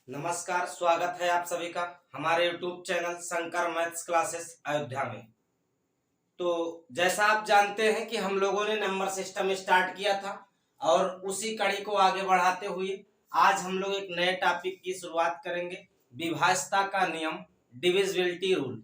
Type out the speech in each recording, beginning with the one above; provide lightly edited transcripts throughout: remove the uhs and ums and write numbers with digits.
नमस्कार, स्वागत है आप सभी का हमारे YouTube channel Shankar maths classes Ayodhya में। तो जैसा आप जानते हैं कि हम लोगों ने नंबर सिस्टम स्टार्ट किया था और उसी कड़ी को आगे बढ़ाते हुए आज हम लोग एक नए टॉपिक की शुरुआत करेंगे, विभाज्यता का नियम, डिविजिबिलिटी रूल।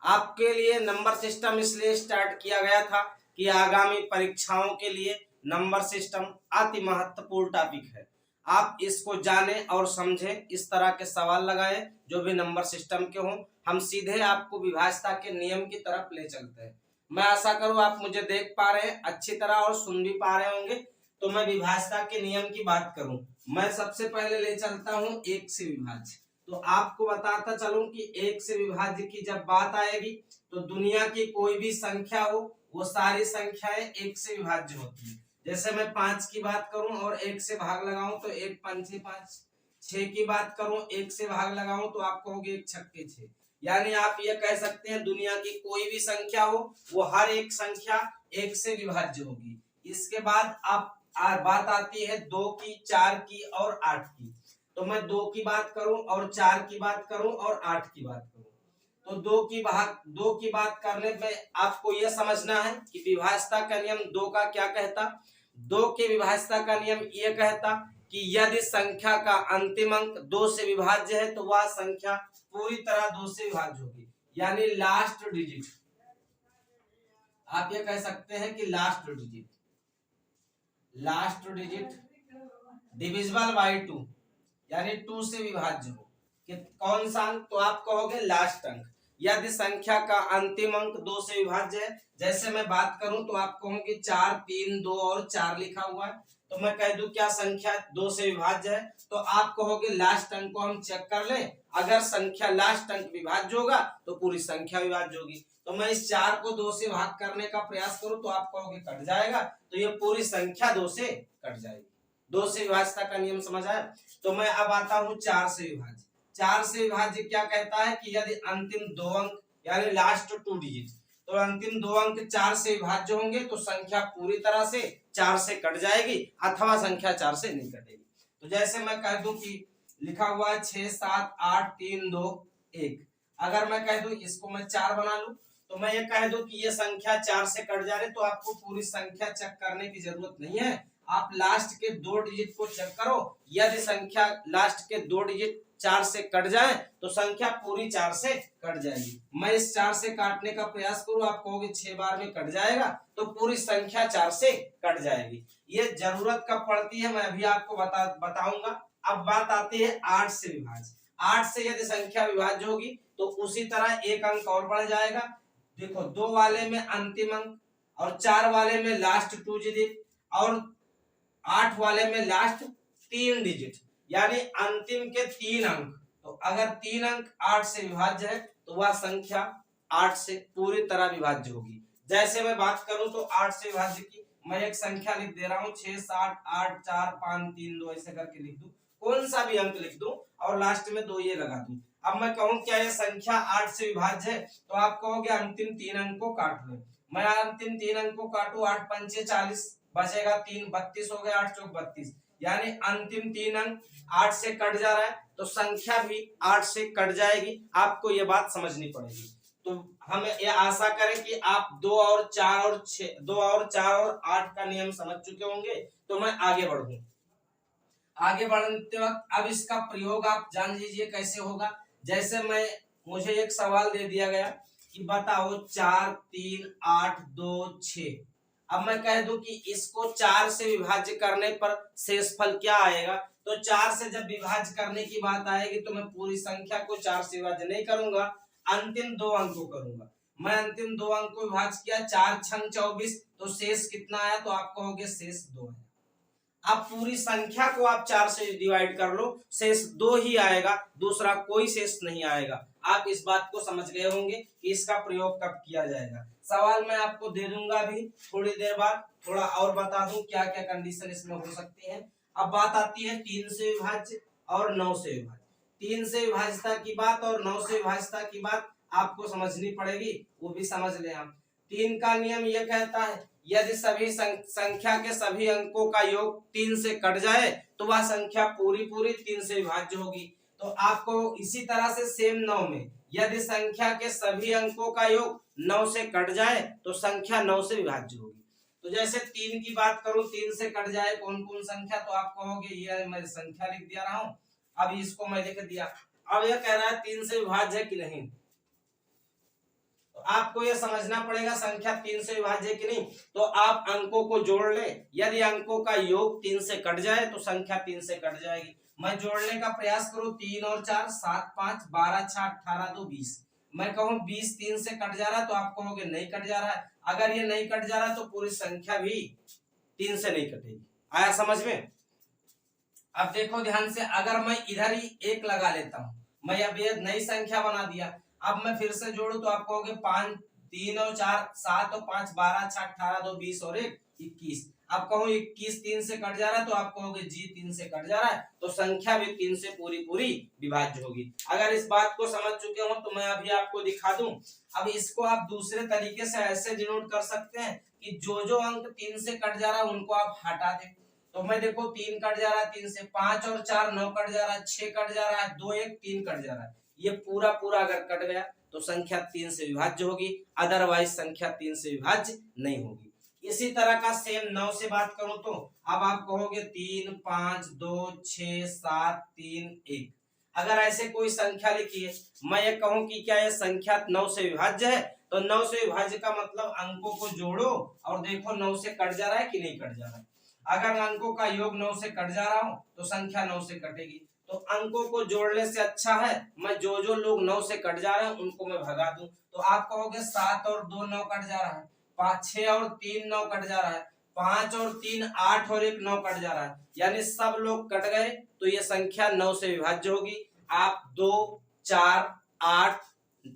आपके लिए नंबर सिस्टम इसलिए स्टार्ट किया गया था कि आगामी परीक्षाओं के लिए नंबर सिस्टम अति महत्वपूर्ण टॉपिक है। आप इसको जानें और समझें, इस तरह के सवाल लगाएं जो भी नंबर सिस्टम के हों। हम सीधे आपको विभाज्यता के नियम की तरफ ले चलते हैं। मैं आशा करूं आप मुझे देख पा रहे हैं अच्छी तरह और सुन भी पा रहे होंगे। तो मैं विभाज्यता के नियम की बात करूं, मैं सबसे पहले ले चलता हूं एक से विभाज्य। तो आपको बताता चलूं कि एक से विभाज्य की जब बात आएगी तो दुनिया की कोई भी संख्या हो वो सारी संख्याएं एक से विभाज्य होती है। जैसे मैं 5 की बात करूं और 1 से भाग लगाऊं तो 1 पंचे 5। 6 की बात करूं 1 से भाग लगाऊं तो आप कहोगे 1 छक्के 6। यानी आप ये कह सकते हैं दुनिया की कोई भी संख्या हो वो हर एक संख्या 1 से विभाज्य होगी। इसके बाद आप बात आती है 2 की, 4 की और 8 की। तो मैं 2 की बात करूं और 4 की बात करूं और 8 की बात करूं तो दो की बात करने में आपको यह समझना है कि विभाज्यता का नियम 2 का क्या कहता। 2 के विभाज्यता का नियम यह कहता कि यदि संख्या का अंतिम अंक 2 से विभाज्य है तो वह संख्या पूरी तरह 2 से विभाज्य होगी। यानी लास्ट डिजिट, आप ये कह सकते हैं कि लास्ट डिजिट डिविजिबल बाय 2, यानी 2 से विभाज्य हो कि कौन सा अंक, तो आप कहोगे लास्ट अंक। यदि संख्या का अंतिम अंक 2 से विभाज्य है, जैसे मैं बात करूं तो आप कहोगे 4, 3, 2 और 4 लिखा हुआ है, तो मैं कह दूं क्या संख्या 2 से विभाज्य है, तो आप कहोगे लास्ट अंक को हम चेक कर लें। अगर संख्या लास्ट अंक विभाज्य होगा तो पूरी संख्या विभाज्य होगी। तो मैं इस 4 को 2 से भाग करने का प्रयास करूं तो आप कहोगे कट जाएगा, तो ये पूरी संख्या 2 से कट जाएगी। 2 से विभाज्यता का नियम समझ आया। तो मैं अब आता हूं 4 से विभाज्य। 4 से विभाज्य क्या कहता है कि यदि अंतिम 2 अंक यानी लास्ट 2 डिजिट, तो अंतिम 2 अंक 4 से विभाज्य होंगे तो संख्या पूरी तरह से 4 से कट जाएगी अथवा संख्या 4 से नहीं कटेगी। तो जैसे मैं कह दूं कि लिखा हुआ है 6, 7, 8, 3, 2, 1। अगर मैं कह दूं इसको मैं 4 बना लूं तो मैं ये कह दूं कि ये संख्या 4 से कट जा रही, तो आपको पूरी संख्या चेक करने की जरूरत नहीं है। आप लास्ट के 2 डिजिट को चेक करो। यदि संख्या लास्ट के 2 डिजिट 4 से कट जाए तो संख्या पूरी 4 से कट जाएगी। मैं इस 4 से काटने का प्रयास करूं, आप कहोगे 6 बार में कट जाएगा, तो पूरी संख्या 4 से कट जाएगी। ये जरूरत कब पड़ती है मैं अभी आपको बताऊंगा। अब बात आती है 8 से विभाज्य। 8 से यदि संख्या विभाज्य होगी तो उसी तरह एक अंक और बढ़ जाएगा। देखो 2 वाले में अंतिम अंक और 4 वाले में लास्ट 2 डिजिट और 8 वाले में लास्ट 3 डिजिट, यानी अंतिम के 3 अंक। तो अगर 3 अंक 8 से विभाज्य है तो वह संख्या 8 से पूरी तरह विभाज्य होगी। जैसे मैं बात करूं तो 8 से विभाज्य की मैं एक संख्या लिख दे रहा हूं 6, 7, 8, 4, 5, 3, 2 ऐसे करके लिख दूं, कौन सा भी अंक लिख दूं और लास्ट में 2 ये लगा दूं। अब मैं कहूं क्या ये संख्या 8 से विभाज्य है, तो आप कहोगे अंतिम 3 अंक को काट लो। मैं अंतिम 3 अंक को काटू, 8 पंचे 40, बचेगा 3, 32 हो गया, 8 चौक 32, यानी अंतिम 3 अंक 8 से कट जा रहा है तो संख्या भी 8 से कट जाएगी। आपको ये बात समझनी पड़ेगी। तो हम ये आशा करें कि आप 2 और 4 और 6, 2 और 4 और 8 का नियम समझ चुके होंगे। तो मैं आगे बढ़ूं। आगे बढ़ते वक्त अब इसका प्रयोग आप जान लीजिए कैसे होगा। जैसे मुझे एक सवाल दे दिया गया कि बताओ 4, 3, 8, 2, 6। अब मैं कह दूं कि इसको 4 से विभाज्य करने पर शेषफल क्या आएगा, तो 4 से जब विभाज्य करने की बात आएगी तो मैं पूरी संख्या को 4 से विभाज्य नहीं करूंगा, अंतिम 2 अंक को करूंगा। मैं अंतिम 2 अंक को विभाज्य किया, 4 छंग 24, तो शेष कितना आया, तो आप कहोगे शेष 2 है। आप पूरी संख्या को आप 4 से डिवाइड कर लो, शेष 2 ही आएगा, दूसरा कोई शेष नहीं आएगा। आप इस बात को समझ गए होंगे कि इसका प्रयोग कब किया जाएगा। सवाल मैं आपको दे दूंगा भी थोड़ी देर बाद, थोड़ा और बता दूं क्या क्या कंडीशन इसमें हो सकती है। अब बात आती है 3 से विभाज्य और 9 से विभाज्य। 3 से विभाज्यता की बात और 9 से विभाज्यता की बात आपको समझनी पड़ेगी, वो भी समझ लें आप। 3 का नियम यह कहता है यदि सभी संख्या के सभी अंकों का योग 3 से कट जाए तो वह संख्या पूरी पूरी 3 से विभाज्य होगी। तो आपको इसी तरह से सेम 9 में यदि संख्या के सभी अंकों का योग 9 से कट जाए तो संख्या 9 से विभाज्य होगी। तो जैसे 3 की बात करूं, 3 से कट जाए कौन कौन संख्या, तो आप कहोगे ये मैं संख्या लिख दिया रहा हूं, अब इसको मैं लिख दिया। अब यह कह रहा है 3 से विभाज्य है कि नहीं, तो आपको यह समझना पड़ेगा संख्या 3 से विभाज्य है कि नहीं। तो आप अंकों को जोड़ ले, यदि अंकों का योग 3 से कट जाए तो संख्या 3 से कट जाएगी। मैं जोड़ने का प्रयास करूं, 3 और 4 7 5 12 6 18 2 20। मैं कहूं 20 3 से कट जा रहा है तो आप कहोगे नहीं कट जा रहा है। अगर ये नहीं कट जा रहा तो पूरी संख्या भी 3 से नहीं कटेगी। आया समझ में? अब देखो ध्यान से, अगर मैं इधर ही 1 लगा लेता हूं, मैं अब ये नई संख्या बना दिया, अब मैं फिर से जोड़ू तो आप कहोगे 5 3 और 4 7 और 5 12 6 18 2 20 और 1 21। अब कहूं 21 3 से कट जा रहा है तो आप कहोगे जी 3 से कट जा रहा है, तो संख्या भी 3 से पूरी पूरी विभाज्य होगी। अगर इस बात को समझ चुके हो तो मैं अभी आपको दिखा दूं। अब इसको आप दूसरे तरीके से ऐसे डिनोट कर सकते हैं कि जो अंक 3 से कट जा रहा है उनको आप हटा दें। तो मैं देखो 3 कट जा रहा है 3 से, 5 और 4 9 कट जा रहा है, 6 कट जा रहा है, 2 1 3 कट जा रहा है। ये पूरा पूरा अगर कट गया तो संख्या 3 से विभाज्य होगी, अदरवाइज संख्या 3 से विभाज्य नहीं होगी। इसी तरह का सेम 9 से बात करूं तो अब आप कहोगे 3 5 2 6 7 3 1। अगर ऐसे कोई संख्या लिखिए, मैं ये कहूं कि क्या ये संख्या 9 से विभाज्य है, तो 9 से विभाज्य का मतलब अंकों को जोड़ो और देखो 9 से कट जा रहा है कि नहीं कट जा रहा है। अगर अंकों का योग 9 से कट जा रहा हो तो संख्या 9 से कटेगी। तो अंकों को जोड़ने से अच्छा है मैं जो लोग 9 से कट जा रहे हैं उनको मैं भगा दूं। तो आप कहोगे 7 और 2 9 कट जा रहा है, 5 6 और 3 9 कट जा रहा है, 5 और 3 8 और 1 9 कट जा रहा है, यानी सब लोग कट गए तो ये संख्या 9 से विभाज्य होगी। आप 2 4 8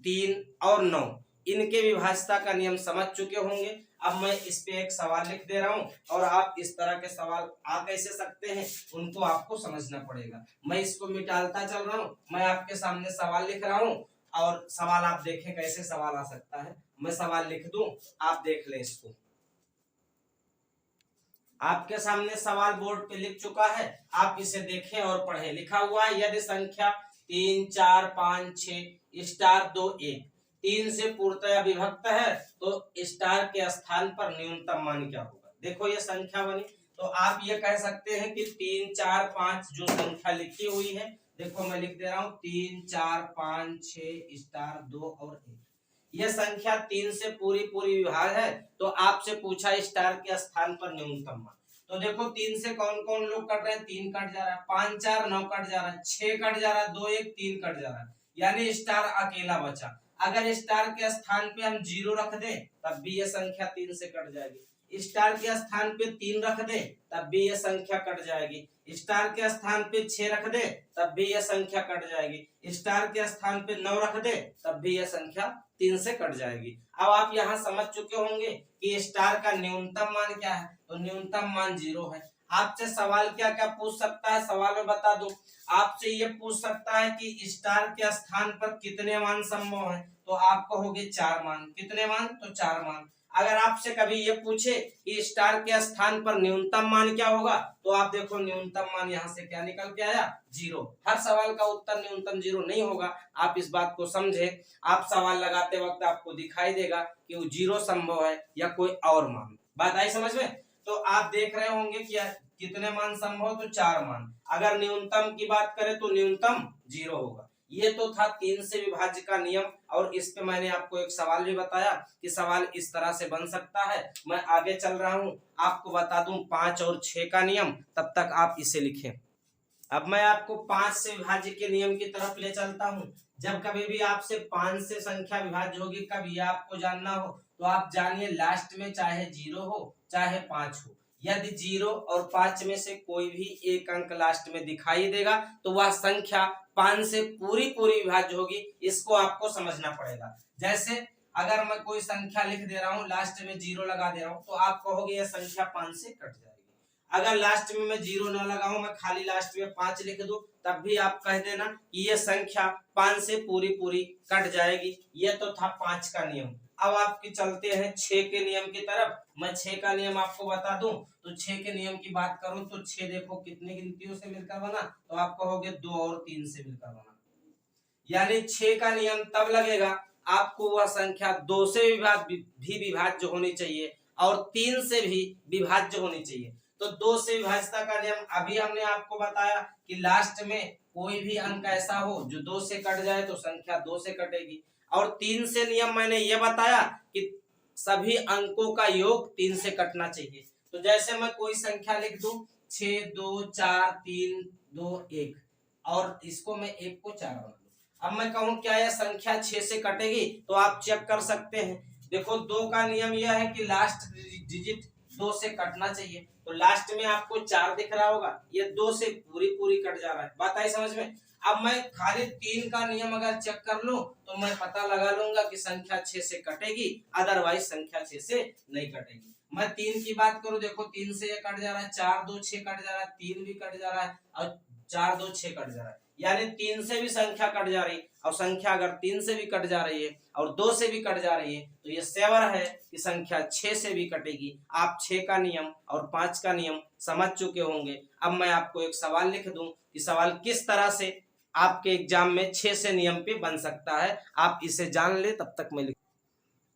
3 और 9 इनके विभाज्यता का नियम समझ चुके होंगे। अब मैं इस पे एक सवाल लिख दे रहा हूं और आप इस तरह के सवाल आ कैसे सकते हैं उनको आपको समझना पड़ेगा। मैं इसको मिटालता चल रहा हूं, मैं आपके सामने सवाल लिख रहा हूं और सवाल आप देखें कैसे सवाल आ सकता है। मैं सवाल लिख दूं, आप देख लें इसको। आपके सामने सवाल बोर्ड पे लिख चुका है, आप इसे देखें और पढ़ें। लिखा हुआ है यदि संख्या 3 4 5 6 स्टार 2 1 3 से पूर्णतया विभक्त है तो स्टार के स्थान पर न्यूनतम मान क्या होगा। देखो ये संख्या बनी, तो आप ये कह सकते हैं कि 3 4 5 जो संख्या लिखी हुई है, देखो मैं लिख दे रहा हूं 3 4 5 6 स्टार 2 और 1। यह संख्या 3 से पूरी पूरी विभाज्य है, तो आपसे पूछा स्टार के स्थान पर न्यूनतम मान। तो देखो 3 से कौन कौन लोग कट रहे हैं, 3 कट जा रहा है, 5 4 9 कट जा रहा है, 6 कट जा रहा है, 2 1 3 कट जा रहा है, यानी स्टार अकेला बचा। अगर स्टार के स्थान पे हम 0 रख दें तब भी यह संख्या 3 से कट जाएगी। स्टार के स्थान पे 3 रख दें तब भी यह संख्या कट जाएगी। स्टार के स्थान पे 6 रख दे तब भी यह संख्या कट जाएगी। स्टार के स्थान पे 9 रख दे तब भी यह संख्या 3 से कट जाएगी। अब आप यहाँ समझ चुके होंगे कि स्टार का न्यूनतम मान क्या है, तो न्यूनतम मान 0 है। आपसे सवाल क्या क्या पूछ सकता है, सवाल में बता दो। आपसे ये पूछ सकता है कि स्टार के स्थान पर कितने मान संभव है, तो आप कहोगे 4 मान। कितने मान, तो 4 मान। अगर आपसे कभी ये पूछे कि स्टार के स्थान पर न्यूनतम मान क्या होगा, तो आप देखो न्यूनतम मान यहाँ से क्या निकल के आया, 0। हर सवाल का उत्तर न्यूनतम 0 नहीं होगा, आप इस बात को समझे। आप सवाल लगाते वक्त आपको दिखाई देगा कि वो 0 संभव है या कोई और मान। बात आई समझ में? तो आप देख रहे होंगे कि कितने मान संभव, तो 4 मान। अगर न्यूनतम की बात करें तो न्यूनतम 0 होगा। ये तो था 3 से विभाज्य का नियम, और इस पे मैंने आपको एक सवाल भी बताया कि सवाल इस तरह से बन सकता है। मैं आगे चल रहा हूं, आपको बता दूं 5 और 6 का नियम, तब तक आप इसे लिखें। अब मैं आपको 5 से विभाज्य के नियम की तरफ ले चलता हूं। जब कभी भी आपसे 5 से संख्या विभाज्य होगी, कभी आपको जानना हो तो आप जानिए लास्ट में चाहे 0 हो चाहे 5 हो, यदि 0 और 5 में से कोई भी एक अंक लास्ट में दिखाई देगा तो वह संख्या 5 से पूरी पूरी विभाज्य होगी। इसको आपको समझना पड़ेगा। जैसे अगर मैं कोई संख्या लिख दे रहा हूं, लास्ट में 0 लगा दे रहा हूं, तो आप कहोगे यह संख्या 5 से कट जाएगी। अगर लास्ट में मैं 0 न लगाऊं, मैं खाली लास्ट में 5 लिख दूं, तब भी आप कह देना कि यह संख्या 5 से पूरी पूरी कट जाएगी। यह तो था 5 का नियम। अब आपके चलते हैं 6 के नियम की तरफ। मैं 6 का नियम आपको बता दूं तो 6 के नियम की बात करूं तो 6 देखो कितने गिनतियों से मिलकर बना, तो आप कहोगे 2 और 3 से मिलकर बना। यानी 6 का नियम तब लगेगा आपको वह संख्या 2 से भी विभाज्य होनी चाहिए और 3 से भी विभाज्य होनी चाहिए। तो 2 से विभाज्यता का नियम अभी हमने आपको बताया कि लास्ट में कोई भी अंक ऐसा हो जो 2 से कट जाए तो संख्या 2 से कटेगी। और 3 से नियम मैंने ये बताया कि सभी अंकों का योग 3 से कटना चाहिए। तो जैसे मैं कोई संख्या लिख दूं 6 2 4 3 2 1 और इसको मैं 1 को 4 बना दूं, अब मैं कहूं क्या यह संख्या 6 से कटेगी, तो आप चेक कर सकते हैं। देखो 2 का नियम यह है कि लास्ट डिजिट 2 से कटना चाहिए, तो लास्ट में आपको 4 दिख रहा होगा, ये 2 से पूरी कट जा रहा है। बात आई समझ में। अब मैं खाली 3 का नियम अगर चेक कर लूं तो मैं पता लगा लूंगा कि संख्या 6 से कटेगी, अदरवाइज संख्या 6 से नहीं कटेगी। मैं 3 की बात करूं, देखो 3 से ये कट जा रहा है, 4 2 6 कट जा रहा है, 3 भी कट जा रहा है और 4 2 6 कट जा रहा है, यानी 3 से भी संख्या कट जा रही है। और संख्या अगर 3 से भी कट जा रही है और 2 से भी कट जा रही है तो ये सेवर है कि संख्या 6 से भी कटेगी। आप 6 का नियम और 5 का नियम समझ चुके होंगे। अब मैं आपको एक सवाल लिख दूं कि सवाल किस तरह से आपके एग्जाम में 6 से नियम पे बन सकता है, आप इसे जान ले। तब तक मैं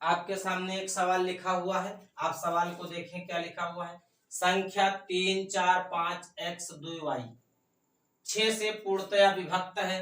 आपके सामने एक सवाल लिखा हुआ है, आप सवाल को देखें क्या लिखा हुआ है। संख्या 3 4 5 x 2 y 6 से पूर्णतया विभक्त है,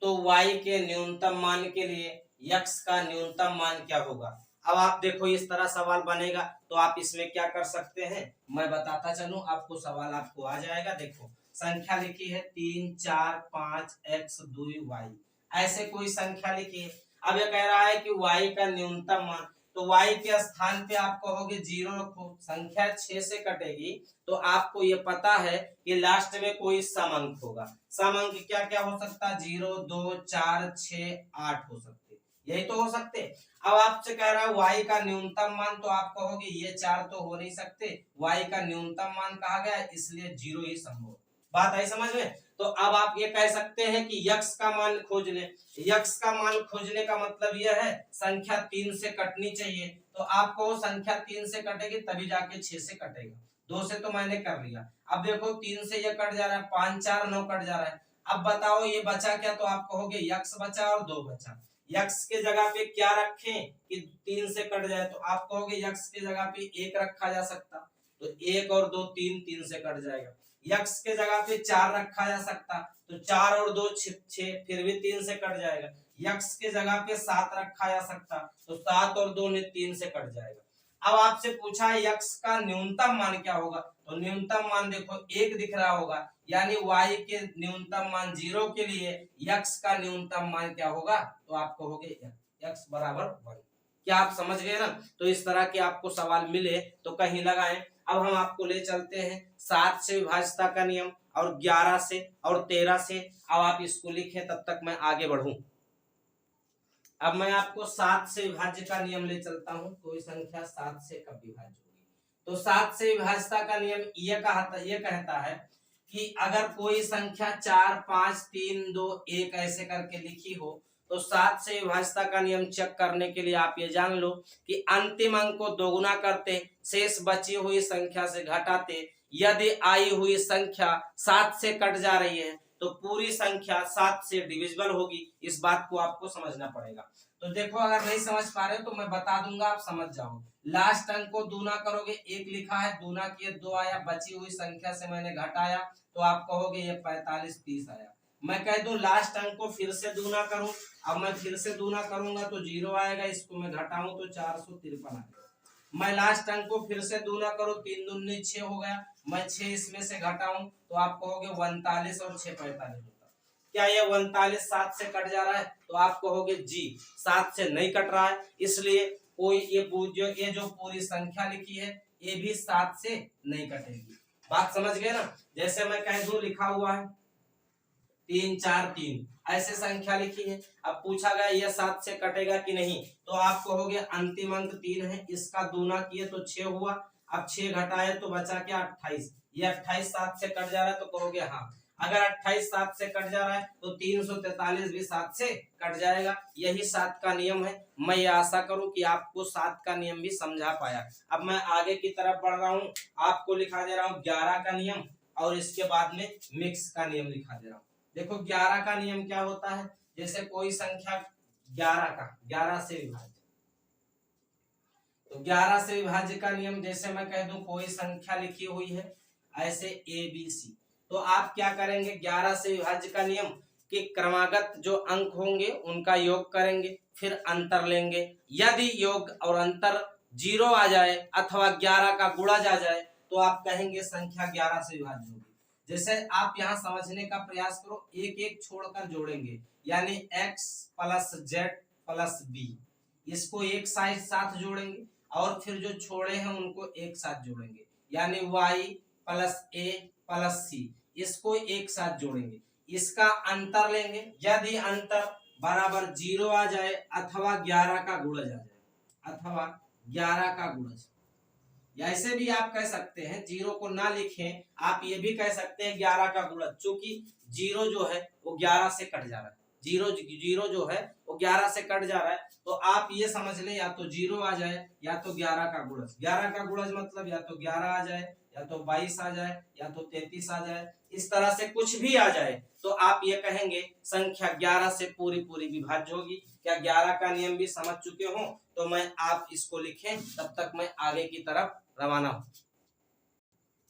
तो y के न्यूनतम मान के लिए x का न्यूनतम मान क्या होगा। अब आप देखो इस तरह सवाल बनेगा तो आप इसमें क्या कर सकते हैं, मैं बताता चलूं आपको, सवाल आपको आ जाएगा। देखो संख्या लिखी है 3 4 5 x 2 y, ऐसे कोई संख्या लिखी है। अब ये कह रहा है कि y का न्यूनतम मान, तो y के स्थान पे आप कहोगे 0 रखो। संख्या 6 से कटेगी तो आपको ये पता है कि लास्ट में कोई सम अंक होगा। सम अंक क्या क्या हो सकता है, 0 2 4 6 8 हो सकते, यही तो हो सकते। अब आपसे कह रहा है y का न्यूनतम मान, तो आप कहोगे ये 4 तो हो नहीं सकते, y का न्यूनतम मान कहा गया इसलिए 0 ही संभव। बात आई समझ में। तो अब आप ये कह सकते हैं कि यक्स का मान खोज ले। यक्स का मान खोजने का मतलब यह है संख्या 3 से कटनी चाहिए, तो आपको संख्या 3 से कटेगी तभी जाके 6 से कटेगा। 2 से तो मैंने कर लिया। अब देखो 3 से ये कट जा रहा है, 5 4 9 कट जा रहा है। अब बताओ ये बचा क्या, तो आप कहोगे यक्स बचा और 2 बचा। यक्स के जगह पे क्या रखें कि 3 से कट जाए, तो आप कहोगे यक्स के जगह पे 1 रखा जा सकता, तो 1 और 2 3 3 से कट जाएगा। यक्स के जगह पे 4 रखा जा सकता, तो 4 और 2 6 फिर भी 3 से कट जाएगा। यक्स के जगह पे 7 रखा जा सकता, तो 7 और 2 ने 3 से कट जाएगा। अब आपसे पूछा है यक्स का न्यूनतम मान क्या होगा, तो न्यूनतम मान देखो 1 दिख रहा होगा, यानी y के न्यूनतम मान 0 के लिए यक्स का न्यूनतम मान क्या होगा, तो आप कहोगे x बराबर 1। क्या आप समझ गए ना। तो इस तरह के आपको सवाल मिले तो कहीं लगाएं। अब हम आपको ले चलते हैं 7 से विभाज्यता का नियम और 11 से और 13 से। अब आप इसको लिखें, तब तक मैं आगे बढ़ूं। अब मैं आपको 7 से विभाज्य का नियम ले चलता हूं। कोई संख्या 7 से कब विभाज्य होगी, तो 7 से विभाज्यता का नियम ये कहता है कि अगर कोई संख्या 4 5 3 2 1 ऐसे करके लिखी हो, तो 7 से विभाज्यता का नियम चेक करने के लिए आप ये जान लो कि अंतिम अंक को दोगुना करते, शेष बची हुई संख्या से घटाते, यदि आई हुई संख्या 7 से कट जा रही है तो पूरी संख्या 7 से डिविजिबल होगी। इस बात को आपको समझना पड़ेगा। तो देखो अगर नहीं समझ पा रहे हो तो मैं बता दूंगा, आप समझ जाओ। लास्ट अंक को दूना करोगे, 1 लिखा है, दूना किए 2 आया, बची हुई संख्या से मैंने घटाया तो आप कहोगे ये 45 30 आया। मैं कह दूं लास्ट अंक को फिर से दूना करूं, अब मैं फिर से दूना करूंगा तो 0 आएगा, इसको मैं घटाऊं तो 453 आएगा। मैं लास्ट अंक को फिर से दूना करूं, 3 दूनी 6 हो गया, मैं 6 इसमें से घटाऊं तो आप कहोगे 39 और 6 45 होता। क्या ये 39 7 से कट जा रहा है, तो आप कहोगे जी 7 से नहीं कट रहा है, इसलिए कोई ये जो पूरी संख्या लिखी है ये भी 7 से नहीं कटेगी। बात समझ गए ना। जैसे मैं कह दूं लिखा हुआ है 3 4 3 ऐसे संख्या लिखी है, अब पूछा गया ये 7 से कटेगा कि नहीं, तो आप कहोगे अंतिम अंक 3 है, इसका दूना किए तो 6 हुआ, अब 6 घटाए तो बचा क्या 28, ये 28 7 से कट जा रहा है तो कहोगे हाँ। अगर 28 7 से कट जा रहा है तो 343 भी 7 से कट जाएगा। यही 7 का नियम है। मैं ये आशा करूं कि आपको 7 का नियम भी समझा पाया। अब मैं आगे की तरफ बढ़ रहा हूं, आपको लिखा दे रहा हूं 11 का नियम और इसके बाद में मिक्स का नियम लिखा दे रहा हूं। देखो 11 का नियम क्या होता है, जैसे कोई संख्या 11 से विभाज्य, तो 11 से विभाज्य का नियम, जैसे मैं कह दूं कोई संख्या लिखी हुई है ऐसे ABC, तो आप क्या करेंगे 11 से विभाज्य का नियम कि क्रमागत जो अंक होंगे उनका योग करेंगे, फिर अंतर लेंगे। यदि योग और अंतर 0 आ जाए अथवा 11 का गुणा जा जाए तो आप कहेंगे संख्या 11 से विभाज्य होगी। जैसे आप यहाँ समझने का प्रयास करो, एक एक छोड़कर जोड़ेंगे, यानी x plus Z plus B, इसको एक साथ जोड़ेंगे और फिर जो छोड़े हैं उनको एक साथ जोड़ेंगे, यानी y प्लस ए प्लस सी, इसको एक साथ जोड़ेंगे। इसका अंतर लेंगे, यदि अंतर बराबर 0 आ जाए अथवा 11 का गुणज आ जाए, अथवा 11 का गुणज, या ऐसे भी आप कह सकते हैं 0 को ना लिखें, आप ये भी कह सकते हैं 11 का गुणज, क्योंकि 0 जो है वो 11 से कट जा रहा है, 0 जो है वो 11 से कट जा रहा है, तो आप ये समझ लें या तो 0 आ जाए या तो 11 का गुणज। 11 का गुणज मतलब या तो 11 आ जाए या तो 22 आ जाए या तो 33 आ जाए, इस तरह से कुछ भी आ जाए तो आप ये कहेंगे संख्या 11 से पूरी विभाज्य होगी। क्या 11 का नियम भी समझ चुके हो? तो मैं आप इसको लिखें, तब तक मैं आगे की तरफ रवाना हूं।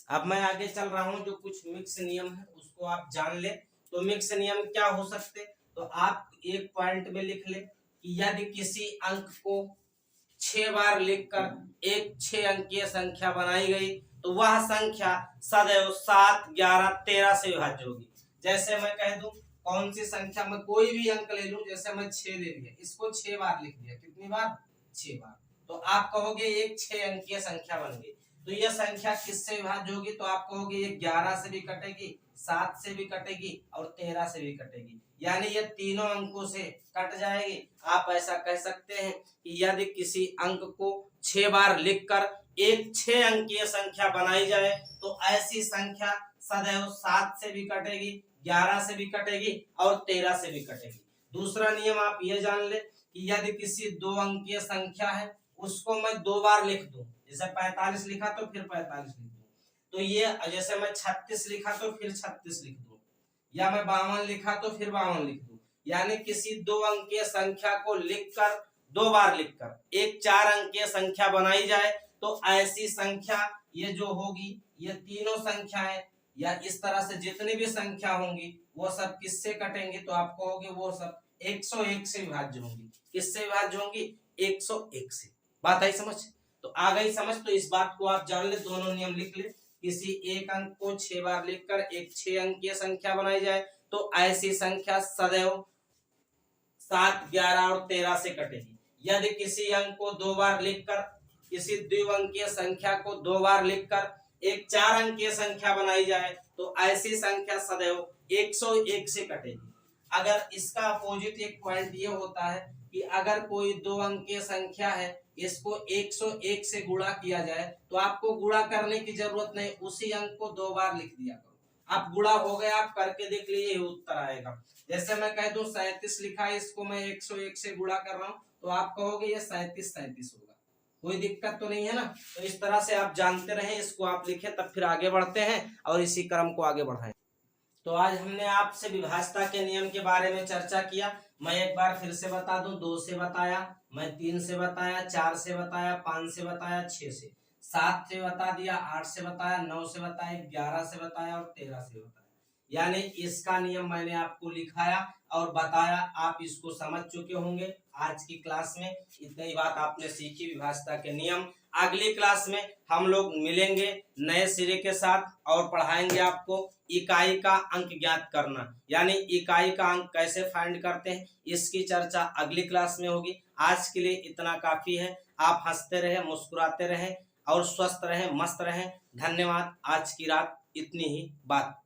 अब मैं आगे चल रहा हूं, जो कुछ मिक्स नियम है उसको आप जान ले। तो मिक्स नियम क्या हो सकते, तो आप एक पॉइंट में लिख ले कि यदि किसी अंक को 6 बार लिखकर एक 6 अंकीय संख्या बनाई गई तो वह संख्या सदैव 7, 11, 13 से विभाज्य होगी। जैसे मैं कह दूं कौन सी संख्या, में कोई भी अंक ले लूं, जैसे मैं 6 ले लिया, इसको 6 बार लिख दिया, कितनी बार? 6 बार, तो आप कहोगे एक 6 अंकीय संख्या बन गई। तो यह संख्या किससे विभाज्य होगी, तो आप कहोगे ये 11 से भी कटेगी, 7 से भी कटेगी और 13 से भी कटेगी, यानी ये तीनों अंकों से कट जाएगी। आप ऐसा कह सकते हैं कि यदि किसी अंक को 6 बार लिखकर एक 6 अंकीय संख्या बनाई जाए तो ऐसी संख्या सदैव 7 से भी कटेगी, 11 से भी कटेगी और 13 से भी कटेगी। दूसरा नियम आप ये जान ले कि यदि किसी 2 अंकीय संख्या है उसको मैं 2 बार लिख दूं, जैसे 45 लिखा तो फिर 45 लिख दूं, तो ये जैसे मैं 36 लिखा तो फिर 36 लिख दूं, या मैं 52 लिखा तो फिर 52 लिख दूं, यानी किसी 2 अंकीय संख्या को लिखकर 2 बार लिखकर एक 4 अंकीय संख्या बनाई जाए तो ऐसी संख्या ये जो होगी, ये तीनों संख्याएं या इस तरह से जितनी भी संख्या होंगी वो सब किससे कटेंगे, तो आप कहोगे वो सब 101 से विभाज्य होंगी। किससे विभाज्य होंगी? 101 से। बात आई समझ? तो आ गई समझ, तो इस बात को आप जान ले, दोनों नियम लिख ले। किसी एक अंक को 6 बार लिखकर एक 6 अंकीय संख्या बनाई जाए तो ऐसी संख्या सदैव 7, 11 और 13 से कटेगी। यदि किसी अंक को 2 बार लिखकर, किसी द्विअंकीय संख्या को 2 बार लिखकर एक 4 अंकीय संख्या बनाई जाए तो ऐसी संख्या सदैव 101 से कटेगी। अगर इसका अपोजिट एक पॉइंट ये होता है कि अगर कोई 2 अंकीय संख्या है, इसको 101 से गुणा किया जाए तो आपको गुणा करने की जरूरत नहीं, उसी अंक को 2 बार लिख दिया करो। आप गुणा हो गया, आप करके देख लीजिए उत्तर आएगा। जैसे मैं कह दूं 37 लिखा है, इसको मैं 101 से गुणा कर रहा हूं तो आप कहोगे ये 37 होगा, कोई दिक्कत तो नहीं है ना। तो इस तरह से आप जानते रहें, इसको आप लिखें, तब फिर आगे बढ़ते हैं और इसी क्रम को आगे बढ़ाएं। तो आज हमने आपसे विभाज्यता के नियम के बारे में चर्चा किया। मैं एक बार फिर से बता दूं, 2 से बताया, मैं 3 से बताया, 4 से बताया, 5 से बताया, 6 से, 7 से बता दिया, 8 से बताया, 9 से बताया, 11 से बताया और 13 से बताया। यानी इसका नियम मैंने आपको लिखाया और बताया, आप इसको समझ चुके होंगे। आज की क्लास में इतनी बात आपने सीखी, विभाज्यता के नियम। अगली क्लास में हम लोग मिलेंगे नए सिरे के साथ और पढ़ाएंगे आपको इकाई का अंक ज्ञात करना, यानी इकाई का अंक कैसे फाइंड करते हैं, इसकी चर्चा अगली क्लास में होगी। आज के लिए इतना काफी है। आप हंसते रहें, मुस्कुराते रहें और स्वस्थ रहें, मस्त रहें। धन्यवाद। आज की रात इतनी ही बात।